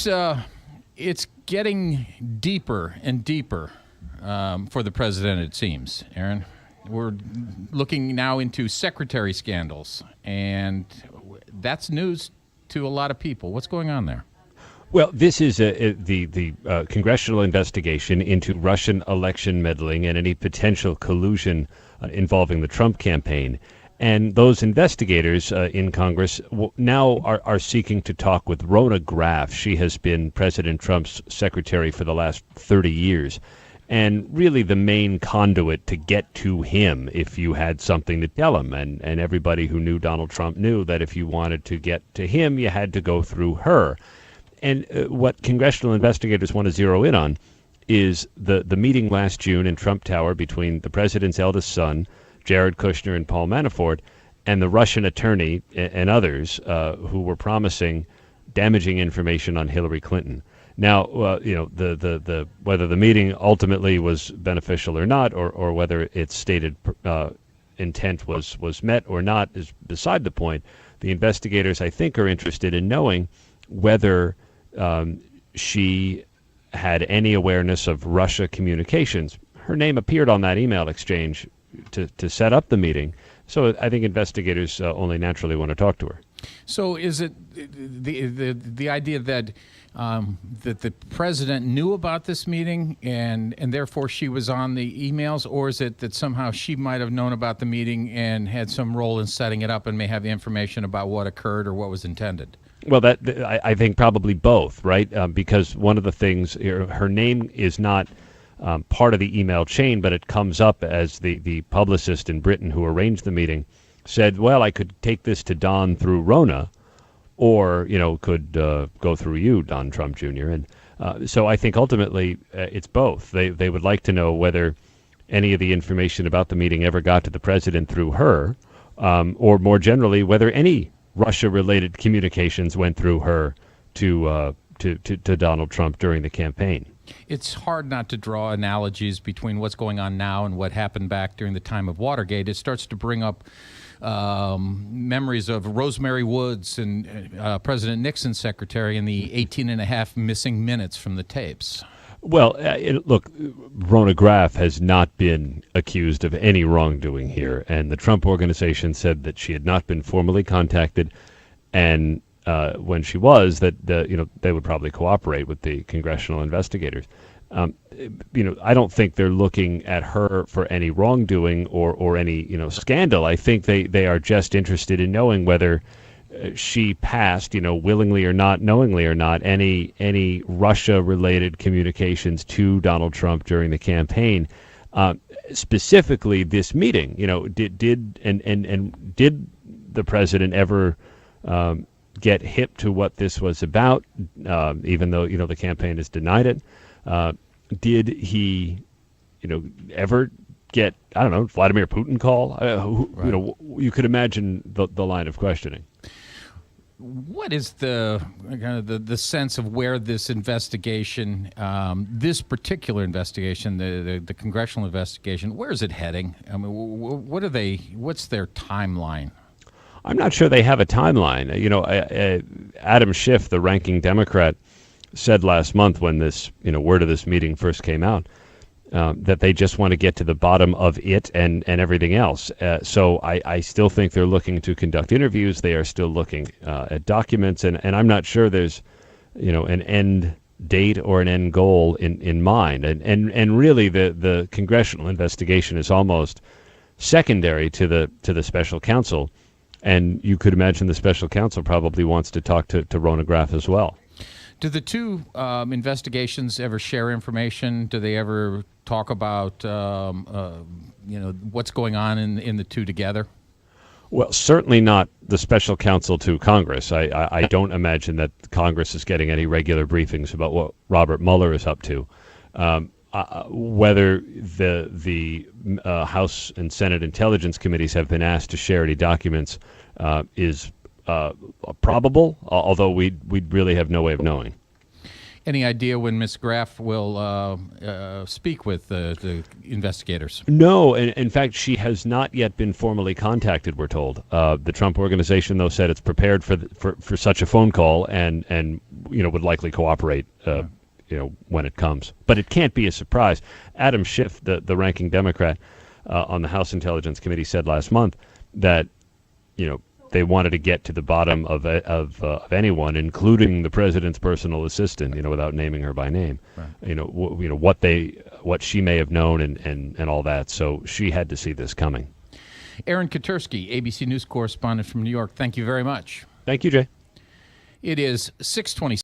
It's getting deeper and deeper for the president, it seems, Aaron. We're looking now into secretary scandals, and that's news to a lot of people. What's going on there? Well, this is the congressional investigation into Russian election meddling and any potential collusion involving the Trump campaign. And those investigators in Congress now are seeking to talk with Rona Graff. She has been President Trump's secretary for the last 30 years. And really the main conduit to get to him if you had something to tell him. And everybody who knew Donald Trump knew that if you wanted to get to him, you had to go through her. And what congressional investigators want to zero in on is the meeting last June in Trump Tower between the president's eldest son, Jared Kushner, and Paul Manafort, and the Russian attorney and others who were promising damaging information on Hillary Clinton. Now, the whether the meeting ultimately was beneficial or not, or whether its stated intent was met or not, is beside the point. The investigators, I think, are interested in knowing whether she had any awareness of Russia communications. Her name appeared on that email exchange to set up the meeting. So I think investigators only naturally want to talk to her. So is it the idea that that the president knew about this meeting and therefore she was on the emails, or is it that somehow she might have known about the meeting and had some role in setting it up and may have the information about what occurred or what was intended? Well, I think probably both, right? Because one of the things, her name is not part of the email chain, but it comes up as the publicist in Britain who arranged the meeting said, well, I could take this to Don through Rona, or, could go through you, Don Trump Jr. And so I think ultimately it's both. They would like to know whether any of the information about the meeting ever got to the president through her, or more generally, whether any Russia-related communications went through her to Donald Trump during the campaign. It's hard not to draw analogies between what's going on now and what happened back during the time of Watergate. It starts to bring up memories of Rosemary Woods and President Nixon's secretary and the 18 and a half missing minutes from the tapes. Well, look, Rona Graff has not been accused of any wrongdoing here, and the Trump Organization said that she had not been formally contacted, and when she was, that they would probably cooperate with the congressional investigators. I don't think they're looking at her for any wrongdoing or any scandal. I think they are just interested in knowing whether she passed, willingly or not, knowingly or not, any Russia-related communications to Donald Trump during the campaign. Specifically, this meeting, did the president ever get hip to what this was about? Even though the campaign has denied it, did he, ever get Vladimir Putin call? Right. You could imagine the line of questioning. What is the sense of where this investigation, this particular investigation, the congressional investigation, where is it heading? I mean, what's their timeline? I'm not sure they have a timeline. Adam Schiff, the ranking Democrat, said last month when this word of this meeting first came out, that they just want to get to the bottom of it and everything else. So I still think they're looking to conduct interviews. They are still looking at documents, and I'm not sure there's an end date or an end goal in mind. And really the congressional investigation is almost secondary to the special counsel. And you could imagine the special counsel probably wants to talk to Rona Graff as well. Do the two investigations ever share information? Do they ever talk about what's going on in the two together? Well, certainly not the special counsel to Congress. I don't imagine that Congress is getting any regular briefings about what Robert Mueller is up to. Whether the House and Senate Intelligence Committees have been asked to share any documents is probable, although we really have no way of knowing. Any idea when Ms. Graff will speak with the investigators? No, in fact, she has not yet been formally contacted, we're told. The Trump Organization, though, said it's prepared for such a phone call and would likely cooperate when it comes. But it can't be a surprise. Adam Schiff, the ranking Democrat on the House Intelligence Committee, said last month that they wanted to get to the bottom of anyone, including the president's personal assistant, without naming her by name. Right. What she may have known and all that. So she had to see this coming. Aaron Katursky, ABC News correspondent from New York. Thank you very much. Thank you, Jay. It is 6:20.